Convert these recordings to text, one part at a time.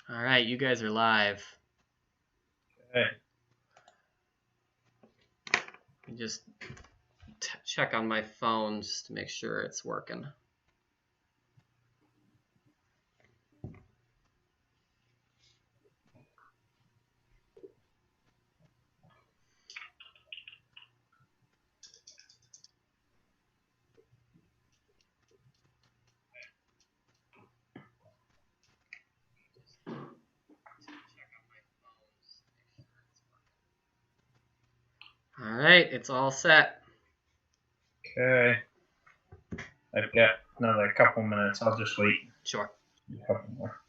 All right, you guys are live. Okay. Just check on my phone just to make sure it's working. All right, it's all set. Okay. I've got another couple minutes. I'll just wait. Sure. A couple more.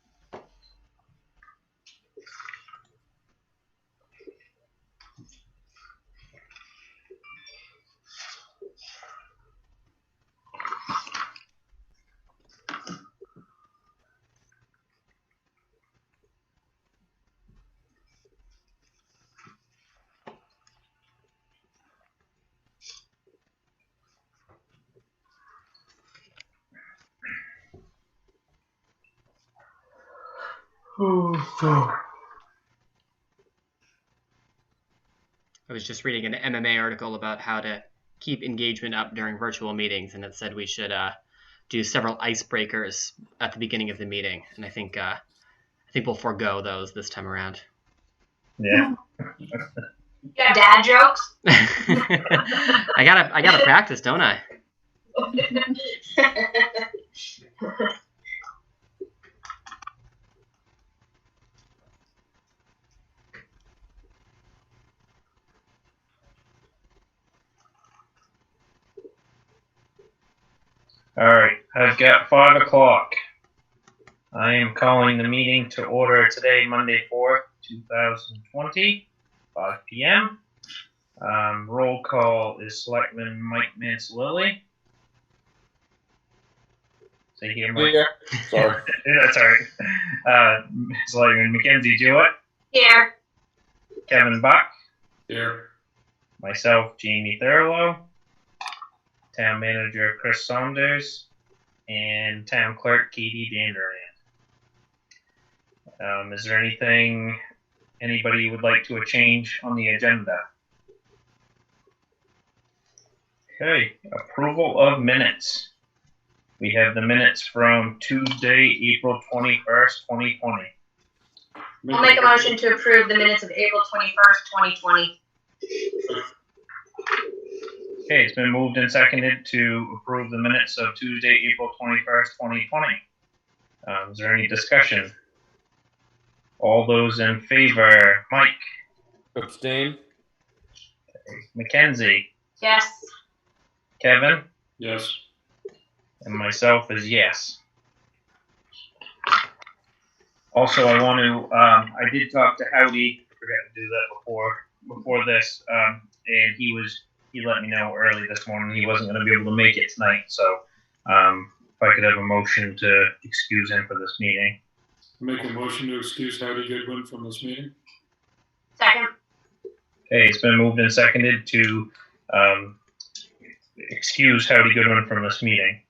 I was just reading an MMA article about how to keep engagement up during virtual meetings, and it said we should do several icebreakers at the beginning of the meeting, and I think we'll forego those this time around. Yeah. You got dad jokes? I gotta practice, don't I? All right. I've got 5 o'clock. I am calling the meeting to order today, Monday 4th, 2020, 5 p.m. Roll call is Selectman Mike Mansalilli. Say here, Mike. Yeah. Sorry. That's all right. Selectman Mackenzie Jewett. Here. Kevin Buck. Here. Myself, Jamie Thurlow. Town Manager Chris Saunders. And Town Clerk Katie Danderand. Is there anything anybody would like to change on the agenda? Okay, approval of minutes. We have the minutes from Tuesday, April 21st, 2020. I'll make a motion to approve the minutes of April 21st, 2020. Okay, it's been moved and seconded to approve the minutes of Tuesday, April 21st, 2020. Is there any discussion? All those in favor, Mike. Abstain. Mackenzie. Yes. Kevin. Yes. And myself is yes. Also, I want to, I did talk to Howdy, forgot to do that before this, and he let me know early this morning he wasn't going to be able to make it tonight, so if I could have a motion to excuse him for this meeting. Make a motion to excuse Howdy Goodwin from this meeting. Second. Okay, it's been moved and seconded to excuse Howdy Goodwin from this meeting.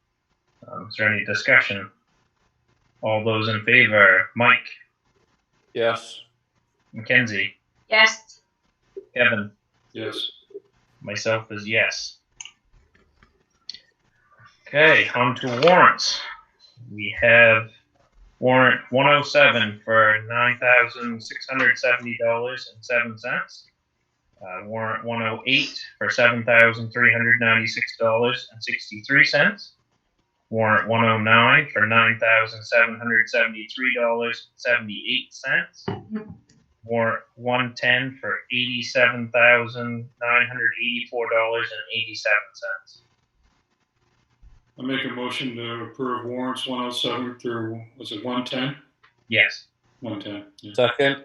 Is there any discussion? All those in favor, Mike. Yes. Mackenzie. Yes. Kevin. Yes. Myself is yes. Okay, on to warrants. We have warrant 107 for $9,670.07. Warrant 108 for $7,396.63. Warrant 109 for $9,773.78. Warrant 110 for $87,984.87. I make a motion to approve warrants 107 through, was it 110? Yes. 110. Yeah. Second.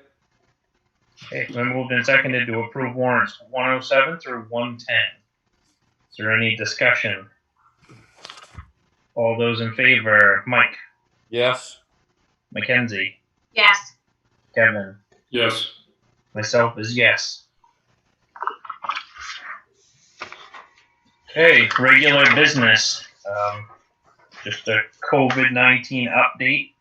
Okay, it's been moved and seconded to approve warrants 107 through 110. Is there any discussion? All those in favor, Mike. Yes. Mackenzie. Yes. Kevin. Yes. Myself is yes. Okay, regular business. Just a COVID-19 update.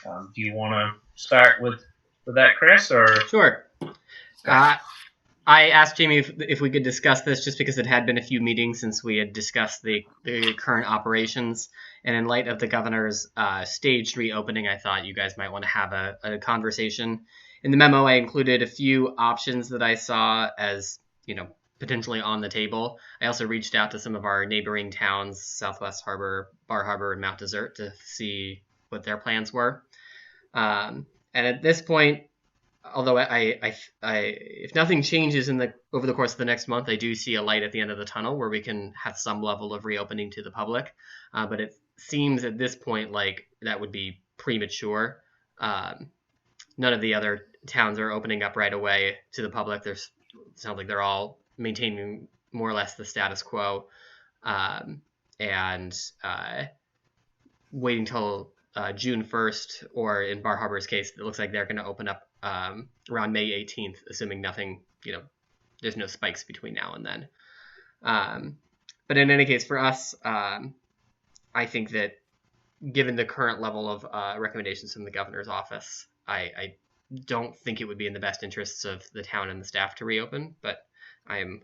Do you want to start with that, Chris, or? Sure. I asked Jamie if we could discuss this just because it had been a few meetings since we had discussed the current operations. And in light of the governor's staged reopening, I thought you guys might want to have a conversation. In the memo, I included a few options that I saw as, potentially on the table. I also reached out to some of our neighboring towns, Southwest Harbor, Bar Harbor, and Mount Desert, to see what their plans were. And at this point, although if nothing changes over the course of the next month, I do see a light at the end of the tunnel where we can have some level of reopening to the public. But it seems at this point like that would be premature. None of the other towns are opening up right away to the public. It sounds like they're all maintaining more or less the status quo, and waiting till June 1st, or in Bar Harbor's case, it looks like they're going to open up around May 18th, assuming nothing, there's no spikes between now and then. But in any case, for us, I think that given the current level of recommendations from the governor's office, I don't think it would be in the best interests of the town and the staff to reopen, but I am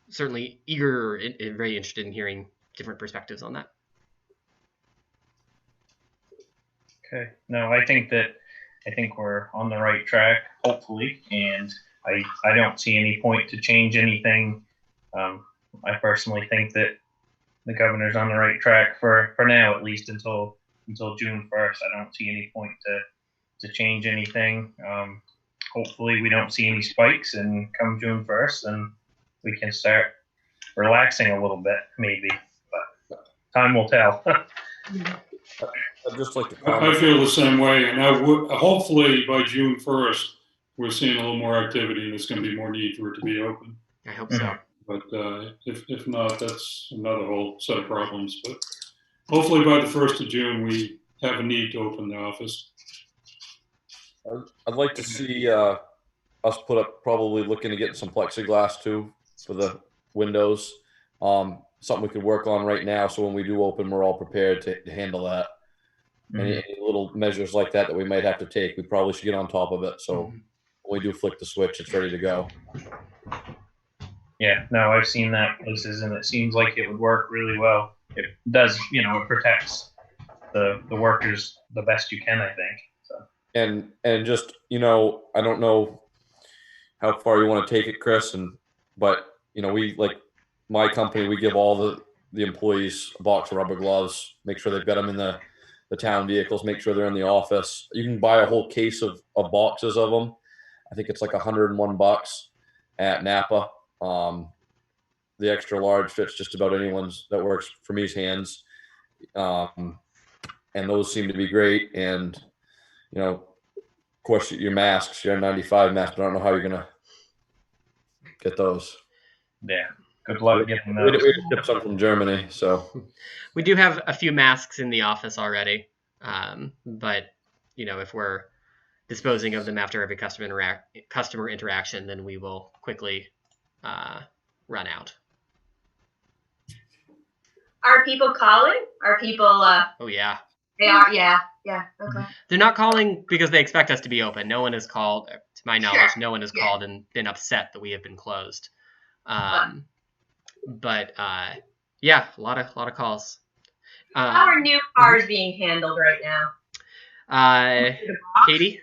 certainly eager and very interested in hearing different perspectives on that. Okay. No, I think we're on the right track, hopefully, and I don't see any point to change anything. I personally think that the governor's on the right track for now, at least until June 1st. I don't see any point to change anything. Hopefully we don't see any spikes, and come June 1st, then we can start relaxing a little bit, maybe. But time will tell. I'd just like to I comment. feel the same way, and hopefully by June 1st, we're seeing a little more activity, and there's going to be more need for it to be open. I hope so. But if not, that's another whole set of problems. But hopefully by the 1st of June, we have a need to open the office. I'd like to see us put up, probably looking to get some plexiglass too for the windows. Something we could work on right now, so when we do open, we're all prepared to handle that. Any little measures like that we might have to take, we probably should get on top of it. So when we do flick the switch, it's ready to go. Yeah, no, I've seen that places, and it seems like it would work really well. It does, it protects the workers the best you can, I think. So. And just, I don't know how far you want to take it, Chris, but we, like my company, we give all the employees a box of rubber gloves, make sure they've got them in the town vehicles, make sure they're in the office. You can buy a whole case of boxes of them. I think it's like $101 at Napa. The extra large fits just about anyone's that works for me's hands. And those seem to be great. And, of course, your masks, your N95 masks, I don't know how you're going to get those. Yeah. Good luck getting those. We shipped some from Germany, so. We do have a few masks in the office already. But, if we're disposing of them after every customer interaction, then we will quickly run out. Are people calling? Are people? Oh yeah. They are. Yeah. Yeah. Okay. They're not calling because they expect us to be open. No one has called, to my knowledge. Sure. No one has called and been upset that we have been closed. But yeah, a lot of calls. How are new cars being handled right now? Katie?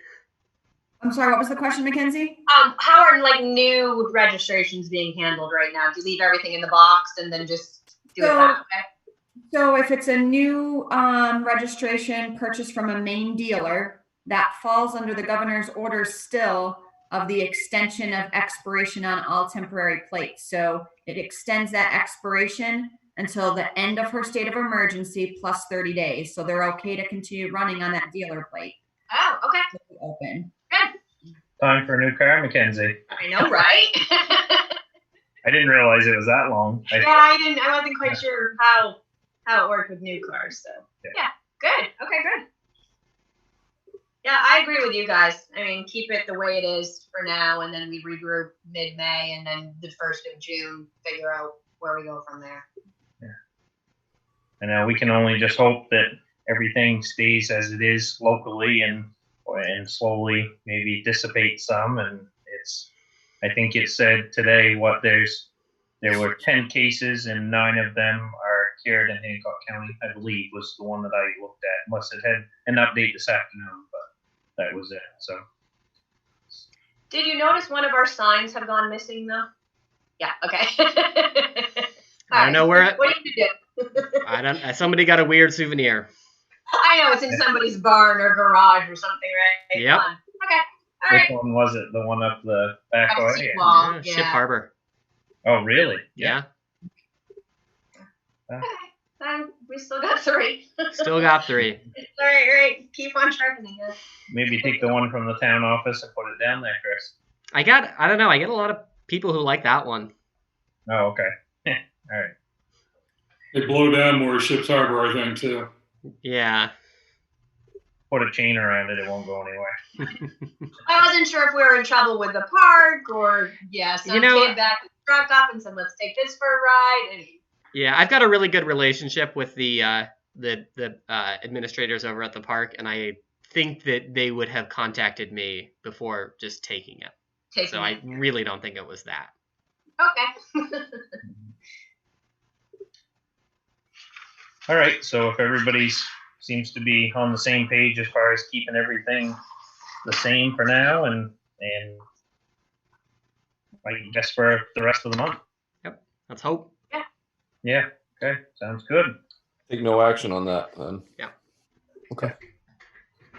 I'm sorry, what was the question, Mackenzie? How are new registrations being handled right now? Do you leave everything in the box and then just do it that way? So if it's a new registration purchased from a main dealer, that falls under the governor's orders still of the extension of expiration on all temporary plates. So it extends that expiration until the end of her state of emergency plus 30 days. So they're okay to continue running on that dealer plate. Oh, okay. Open. Good. Time for a new car, Mackenzie. I know, right? I didn't realize it was that long. I wasn't quite sure how it worked with new cars. So yeah, good. Okay, good. Yeah, I agree with you guys. I mean, keep it the way it is for now, and then we regroup mid-May, and then the 1st of June, figure out where we go from there. And we can only just hope that everything stays as it is locally and slowly maybe dissipate some. And I think it said today there were 10 cases and 9 of them are cured in Hancock County, I believe was the one that I looked at, unless it had an update this afternoon, but that was it. So. Did you notice one of our signs have gone missing though? Yeah. Okay. I don't know where it. What did you do? I don't. Somebody got a weird souvenir. I know it's in somebody's barn or garage or something, right? Yep. Fun. Okay. All right. Which one was it? The one up the back Up way? Seawall, Yeah, Ship yeah. Harbor. Oh, really? Yeah. We still got 3. Still got 3. All right. Keep on sharpening it. Maybe take the one from the town office and put it down there, Chris. I don't know. I get a lot of people who like that one. Oh, okay. All right. They blow down more Ships Harbor, I think, too. Yeah. Put a chain around it, it won't go anywhere. I wasn't sure if we were in trouble with the park or some kid backed the truck up and said, "Let's take this for a ride." And Yeah, I've got a really good relationship with the administrators over at the park, and I think that they would have contacted me before just taking it. So I really don't think it was that. Okay. All right. So if everybody seems to be on the same page as far as keeping everything the same for now, and I guess for the rest of the month. Yep. Let's hope. Yeah. Okay. Sounds good. Take no action on that then. Yeah. Okay.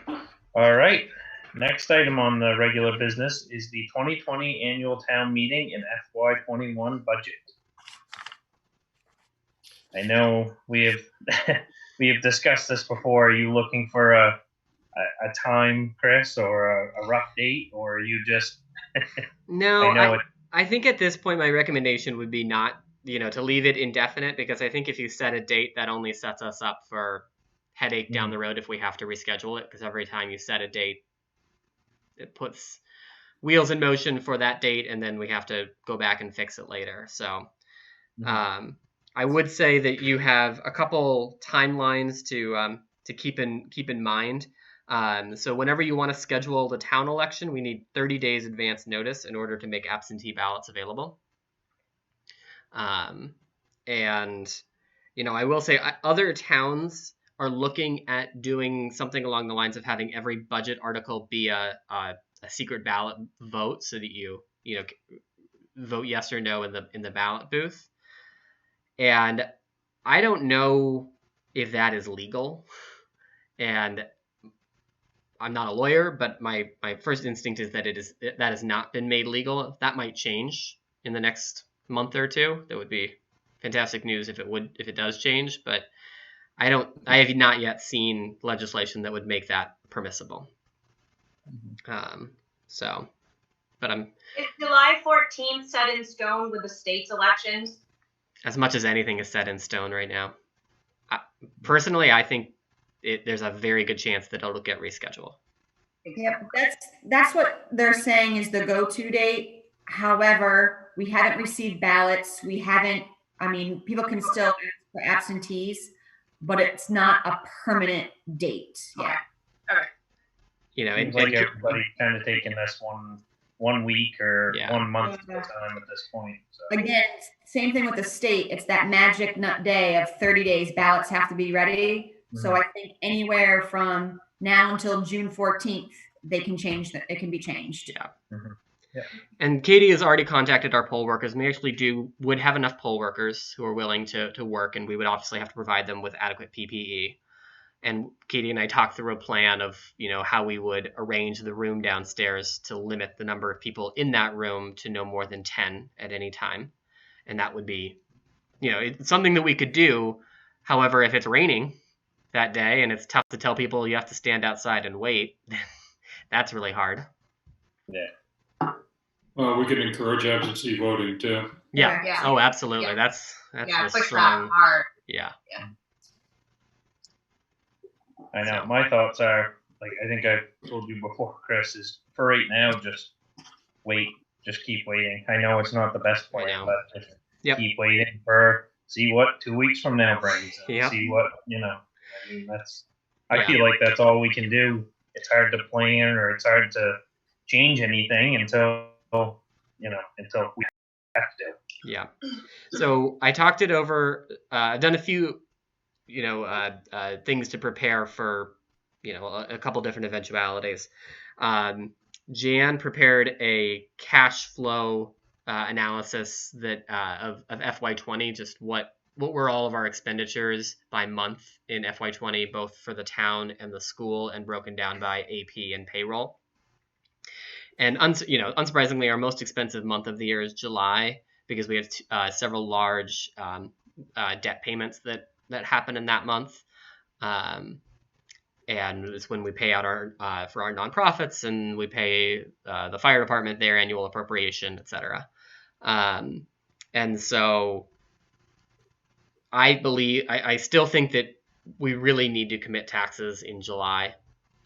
All right. Next item on the regular business is the 2020 annual town meeting and FY21 budget. I know we have discussed this before. Are you looking for a time, Chris, or a rough date, or are you just? No, I think at this point my recommendation would be not, to leave it indefinite, because I think if you set a date, that only sets us up for headache down the road if we have to reschedule it, because every time you set a date, it puts wheels in motion for that date, and then we have to go back and fix it later. So I would say that you have a couple timelines to keep in mind. So whenever you want to schedule the town election, we need 30 days advance notice in order to make absentee ballots available. And I will say other towns are looking at doing something along the lines of having every budget article be a secret ballot vote, so that you vote yes or no in the ballot booth. And I don't know if that is legal, and I'm not a lawyer, but my first instinct is that that has not been made legal. That might change in the next month or two. That would be fantastic news if it does change, but I have not yet seen legislation that would make that permissible. But Is July 14th set in stone with the state's elections? As much as anything is set in stone right now. Personally, I think there's a very good chance that it'll get rescheduled. Yep, that's what they're saying is the go-to date. However, we haven't received ballots. People can still ask for absentees, but it's not a permanent date yet. Seems like everybody's kind of taking this one week or 1 month at a time at this point. So. Again, same thing with the state. It's that magic nut day of 30 days. Ballots have to be ready. So I think anywhere from now until June 14th, they can change that. It can be changed. Yeah. Yeah. And Katie has already contacted our poll workers, and we actually would have enough poll workers who are willing to work, and we would obviously have to provide them with adequate PPE. And Katie and I talked through a plan of, how we would arrange the room downstairs to limit the number of people in that room to no more than 10 at any time. And that would be, it's something that we could do. However, if it's raining that day and it's tough to tell people you have to stand outside and wait, that's really hard. Yeah. Well, we can encourage absentee voting too. Yeah. Oh, absolutely. Yeah. That's push strong. that hard. Yeah. I know. So. My thoughts are, I think I told you before, Chris, is for right now, just wait. Just keep waiting. I know it's not the best plan, but Yep. keep waiting see what 2 weeks from now brings. And Yep. see what, I mean, I feel like that's all we can do. It's hard to plan, or it's hard to change anything until we have to. Yeah. So I talked it over. I've done a few, things to prepare for, a couple different eventualities. Jan prepared a cash flow analysis that of FY20, just what were all of our expenditures by month in FY20, both for the town and the school, and broken down by AP and payroll. And unsurprisingly, our most expensive month of the year is July, because we have several large debt payments that happen in that month. And it's when we pay out our for our nonprofits, and we pay the fire department their annual appropriation, etc. And so I still think that we really need to commit taxes in July.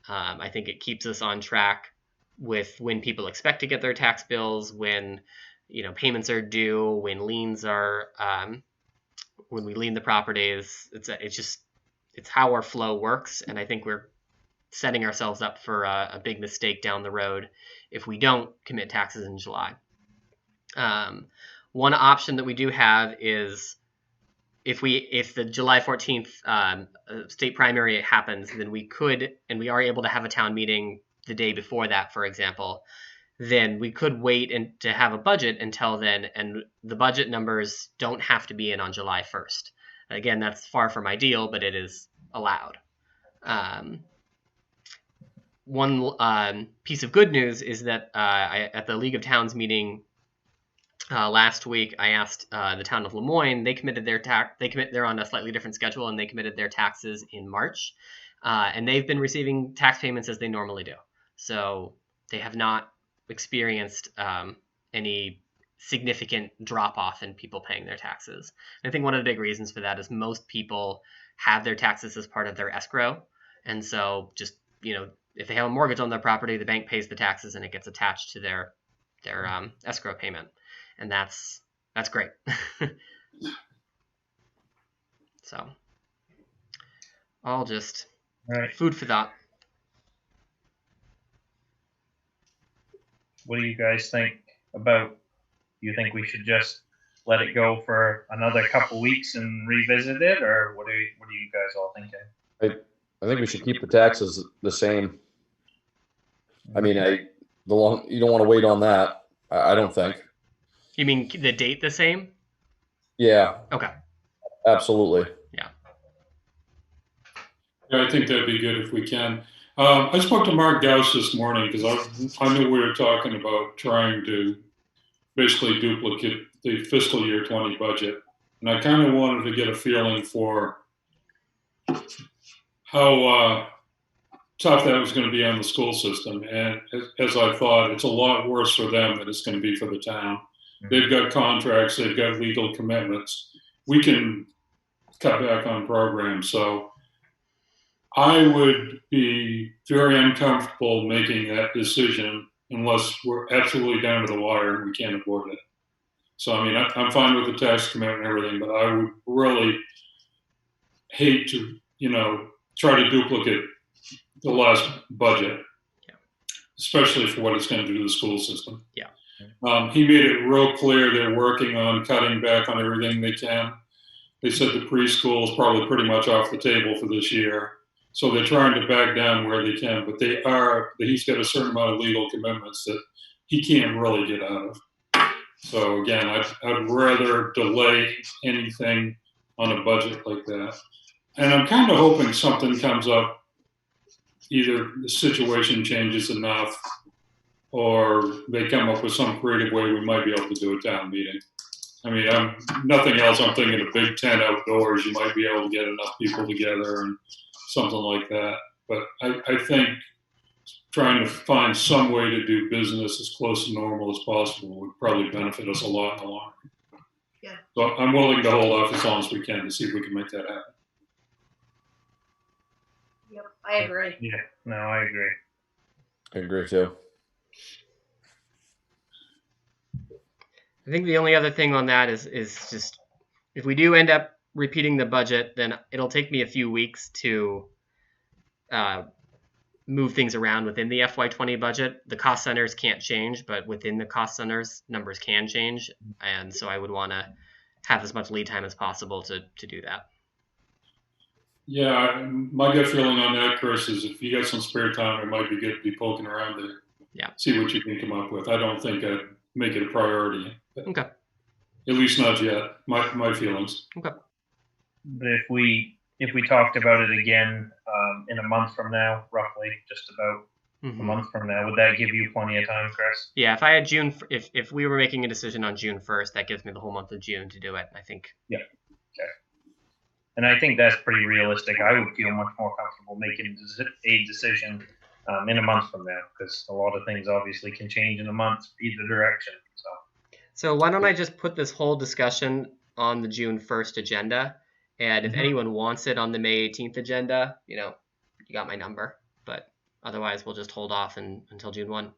I think it keeps us on track with when people expect to get their tax bills, when payments are due, when liens are when we lien the properties. It's how our flow works, and I think we're setting ourselves up for a big mistake down the road if we don't commit taxes in July. One option that we do have is if the July 14th state primary happens, then we could, and we are able to have a town meeting the day before that, for example, then we could wait to have a budget until then, and the budget numbers don't have to be in on July 1st. Again, that's far from ideal, but it is allowed. One piece of good news is that at the League of Towns meeting last week, I asked the town of Lemoyne. They committed they're on a slightly different schedule, and they committed their taxes in March, and they've been receiving tax payments as they normally do. So they have not experienced any significant drop off in people paying their taxes. And I think one of the big reasons for that is most people have their taxes as part of their escrow, and so just if they have a mortgage on their property, the bank pays the taxes, and it gets attached to their escrow payment. And that's great. So, all just food for thought. What do you guys think about? Do you think we should just let it go for another couple weeks and revisit it, or what are you guys all thinking? I think we should keep the taxes the same. I mean, you don't want to wait on that. I don't think. You mean the date the same? Yeah. Okay. Absolutely. Yeah. Yeah, I think that'd be good if we can. I spoke to Mark Gauss this morning because I knew we were talking about trying to basically duplicate the fiscal year 20 budget. And I kind of wanted to get a feeling for how tough that was going to be on the school system. And as I thought, it's a lot worse for them than it's going to be for the town. They've got contracts, they've got legal commitments. We can cut back on programs. So I would be very uncomfortable making that decision unless we're absolutely down to the wire and we can't afford it. So, I mean, I'm fine with the tax commitment and everything, but I would really hate to, try to duplicate the last budget, especially for what it's going to do to the school system. Yeah. He made it real clear they're working on cutting back on everything they can. They said the preschool is probably pretty much off the table for this year. So they're trying to back down where they can, but he's got a certain amount of legal commitments that he can't really get out of. So again, I'd rather delay anything on a budget like that. And I'm kind of hoping something comes up, either the situation changes enough or they come up with some creative way we might be able to do a town meeting. I mean, nothing else. I'm thinking a big tent outdoors. You might be able to get enough people together and something like that. But I think trying to find some way to do business as close to normal as possible would probably benefit us a lot in the long run. Yeah. So I'm willing to hold off as long as we can to see if we can make that happen. Yep, I agree. Yeah, no, I agree. I agree too. I think the only other thing on that is just if we do end up repeating the budget, then it'll take me a few weeks to move things around within the FY20 budget. The cost centers can't change, but within the cost centers, numbers can change. And so I would want to have as much lead time as possible to do that. Yeah, my gut feeling on that, Chris, is if you got some spare time, it might be good to be poking around to see what you can come up with. I don't think I'd make it a priority. Okay. At least not yet. My feelings. Okay. But if we talked about it again in a month from now, roughly, just about a month from now, would that give you plenty of time, Chris? Yeah, if I had June, if we were making a decision on June 1st, that gives me the whole month of June to do it. I think. Yeah. Okay. And I think that's pretty realistic. I would feel much more comfortable making a decision in a month from now, because a lot of things obviously can change in a month either direction. So why don't I just put this whole discussion on the June 1st agenda, and if anyone wants it on the May 18th agenda, you got my number. But otherwise, we'll just hold off until June 1.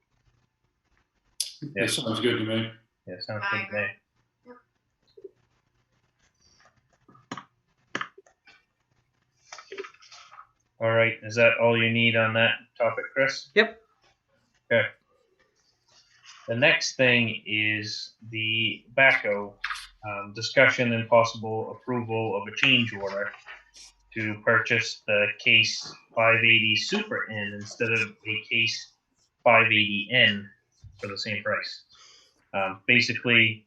That sounds good to me. Yeah, sounds good to me. All right, is that all you need on that topic, Chris? Yep. Okay. The next thing is the backhoe discussion and possible approval of a change order to purchase the Case 580 Super N instead of a Case 580N for the same price. Basically,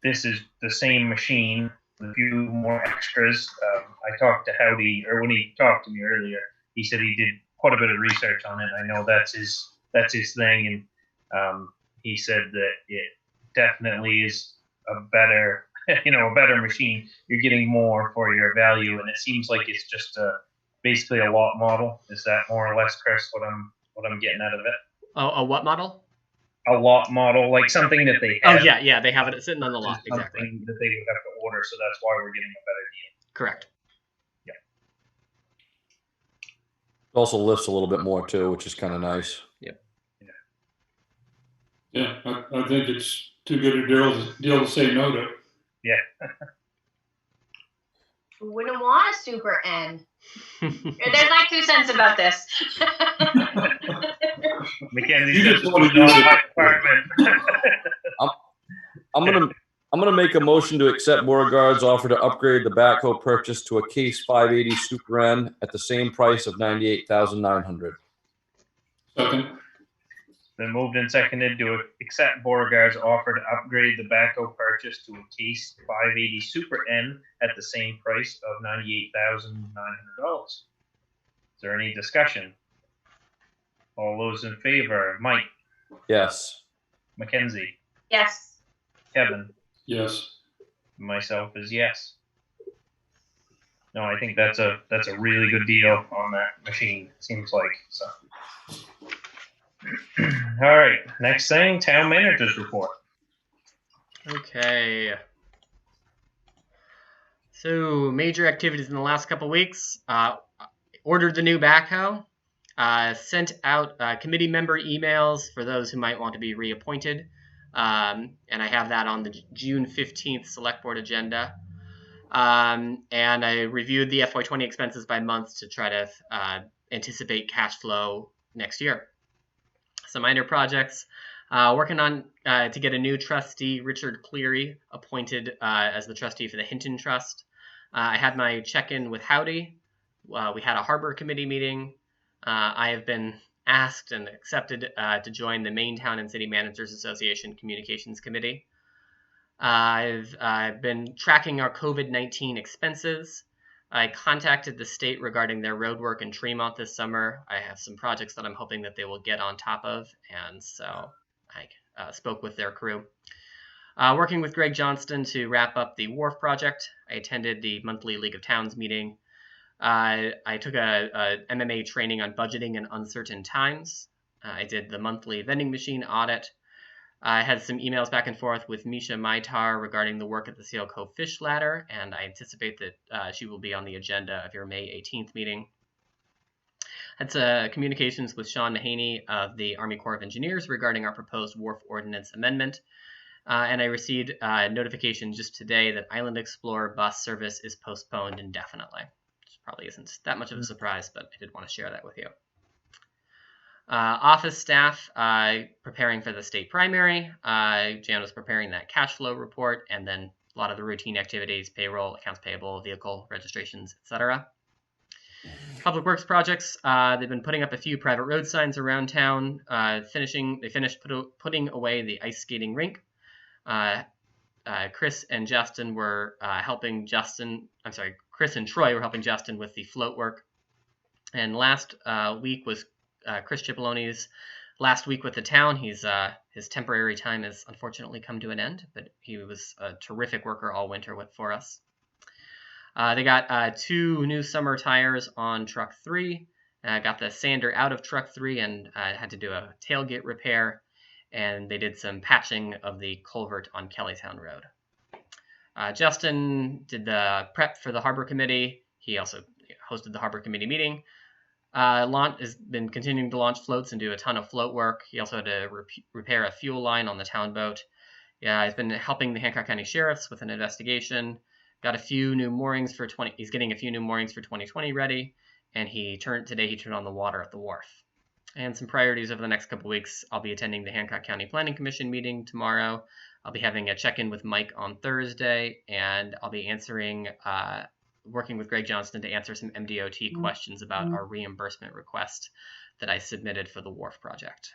this is the same machine with a few more extras. I talked to Howdy, or when he talked to me earlier, he said he did quite a bit of research on it. I know that's his thing, and he said that it definitely is a better machine. You're getting more for your value, and it seems like it's just basically a lot model. Is that more or less, Chris, what I'm getting out of it? Oh, a what model? A lot model, like something that they have. Oh yeah, they have it sitting on the lot. Exactly. Something that they would have to order, so that's why we're getting a better deal. Correct. Yeah. It also lifts a little bit more too, which is kind of nice. Yep. Yeah, I think it's too good a deal to say no to. Yeah. Who wouldn't want a Super N? There's my 2 cents about this. Mackenzie, You just says want to do it's not it. my department. I'm gonna make a motion to accept Beauregard's offer to upgrade the backhoe purchase to a Case 580 Super N at the same price of $98,900. Second. Been moved and seconded to accept Beauregard's offer to upgrade the backhoe purchase to a Case 580 Super N at the same price of $98,900. Is there any discussion? All those in favor? Mike, Yes. Mackenzie, Yes. Kevin, Yes. myself is yes. No, I think that's a really good deal on that machine. Seems like so. All right, next thing, town manager's report. Okay. So major activities in the last couple weeks. Ordered the new backhoe. Sent out committee member emails for those who might want to be reappointed. And I have that on the June 15th select board agenda. And I reviewed the FY20 expenses by month to try to anticipate cash flow next year. Some minor projects. Working on to get a new trustee, Richard Cleary, appointed as the trustee for the Hinton Trust. I had my check-in with Howdy. We had a harbor committee meeting. I have been asked and accepted to join the Maine Town and City Managers Association Communications Committee. I've been tracking our COVID-19 expenses. I contacted the state regarding their road work in Tremont this summer. I have some projects that I'm hoping that they will get on top of, and so I spoke with their crew. Working with Greg Johnston to wrap up the wharf project. I attended the monthly League of Towns meeting. I took a MMA training on budgeting in uncertain times. I did the monthly vending machine audit. I had some emails back and forth with Misha Maitar regarding the work at the Seal Cove Fish Ladder, and I anticipate that she will be on the agenda of your May 18th meeting. Had communications with Sean Nahaney of the Army Corps of Engineers regarding our proposed wharf ordinance amendment. And I received a notification just today that Island Explorer bus service is postponed indefinitely. Which probably isn't that much of a surprise, but I did want to share that with you. Office staff preparing for the state primary. Jan was preparing that cash flow report, and then a lot of the routine activities, payroll, accounts payable, vehicle registrations, etc. Public works projects. They've been putting up a few private road signs around town. They finished putting away the ice skating rink. Chris and Justin were helping Justin. I'm sorry, Chris and Troy were helping Justin with the float work. And last week was Chris Cipolloni's last week with the town. His temporary time has unfortunately come to an end, but he was a terrific worker all winter for us. They got 2 new summer tires on truck 3. Got the sander out of truck 3 and had to do a tailgate repair. And they did some patching of the culvert on Kellytown Road. Justin did the prep for the Harbor Committee. He also hosted the Harbor Committee meeting. Has been continuing to launch floats and do a ton of float work. He also had to repair a fuel line on the town boat. Yeah, he's been helping the Hancock County Sheriffs with an investigation. Got a few new moorings for He's getting a few new moorings for 2020 ready, and today he turned on the water at the wharf. And some priorities over the next couple weeks. I'll be attending the Hancock County Planning Commission meeting tomorrow. I'll be having a check-in with Mike on Thursday, and I'll be working with Greg Johnston to answer some MDOT questions about our reimbursement request that I submitted for the wharf project.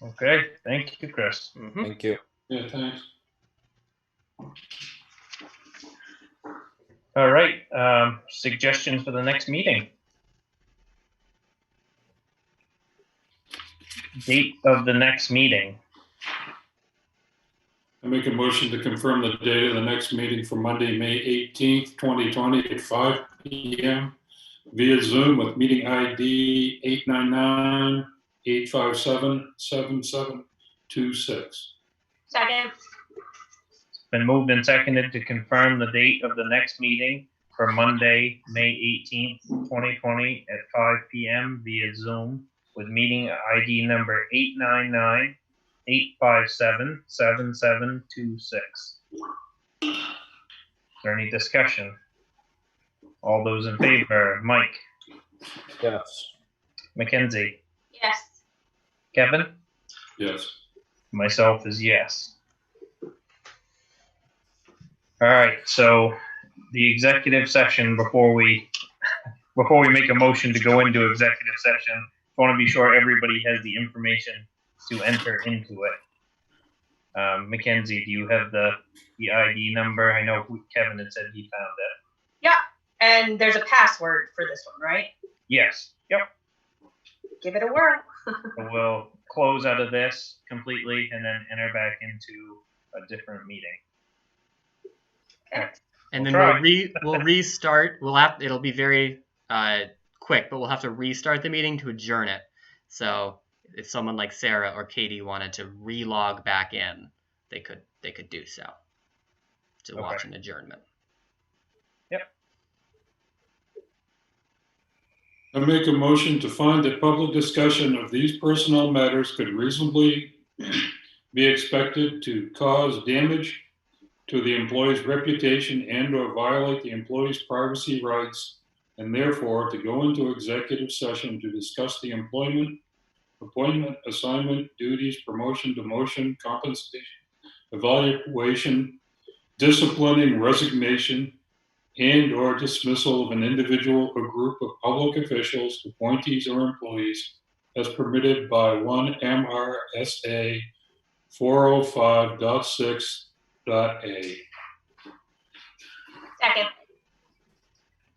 Okay, thank you, Chris. Mm-hmm. Thank you. Yeah, thanks. All right, suggestions for the next meeting. Date of the next meeting. I make a motion to confirm the date of the next meeting for Monday, May 18th, 2020 at 5 p.m. via Zoom with meeting ID 899-857-7726. Second. Been moved and seconded to confirm the date of the next meeting for Monday, May 18th, 2020 at 5 p.m. via Zoom with meeting ID number 899-857-7726. Is there any discussion? All those in favor, Mike, Yes. Mackenzie, Yes. Kevin, Yes. myself is yes. All right, so the executive session before we make a motion to go into executive session, I want to be sure everybody has the information to enter into it. Mackenzie, do you have the ID number? I know Kevin had said he found it. Yeah. And there's a password for this one, right? Yes. Yep. Give it a whirl. So we'll close out of this completely and then enter back into a different meeting. Okay. And We'll then try. we'll restart. It'll be very quick, but we'll have to restart the meeting to adjourn it. So if someone like Sarah or Katie wanted to relog back in, they could do so to watch an adjournment. Yep. I make a motion to find that public discussion of these personnel matters could reasonably be expected to cause damage to the employee's reputation and/or violate the employee's privacy rights, and therefore to go into executive session to discuss the employment, appointment, assignment, duties, promotion, demotion, compensation, evaluation, disciplining, resignation, and/or dismissal of an individual or group of public officials, appointees, or employees as permitted by 1 MRSA 405.6.A. Second.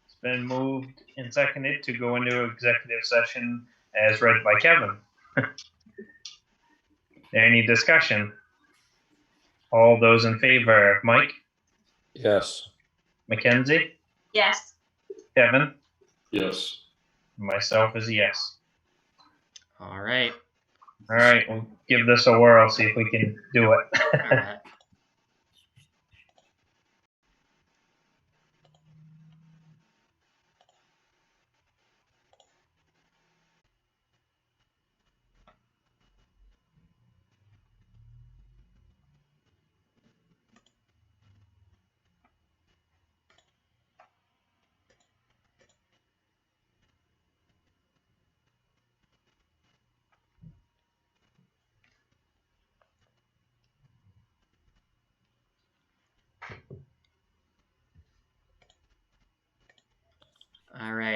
It's been moved and seconded to go into executive session as read by Kevin. Any discussion? All those in favor, Mike, Yes. Mackenzie, Yes. Kevin, Yes. myself is yes. All right. All right, we'll give this a whirl, see if we can do it. All right.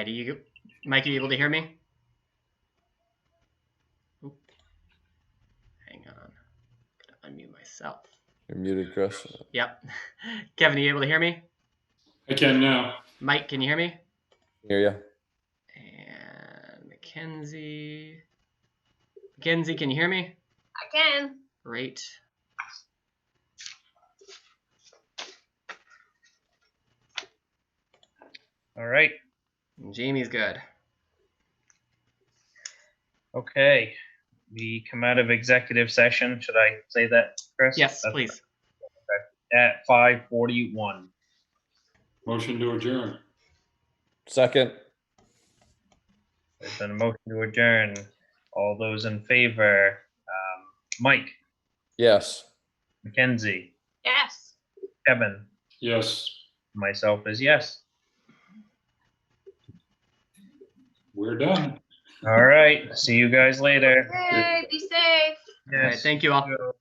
right. Mike, are you able to hear me? Oop. Hang on. Gotta unmute myself. You're muted, Chris. Yep. Kevin, are you able to hear me? I can now. Mike, can you hear me? Hear ya? And Mackenzie. Mackenzie, can you hear me? I can. Great. All right. And Jamie's good. Okay. We come out of executive session. Should I say that, Chris? Yes, That's please. at 5:41. Motion to adjourn. Second. There's been a motion to adjourn. All those in favor? Mike, Yes. Mackenzie, Yes. Kevin, Yes, myself is yes. we're done. All right. See you guys later. Yay, be safe. All right, thank you all.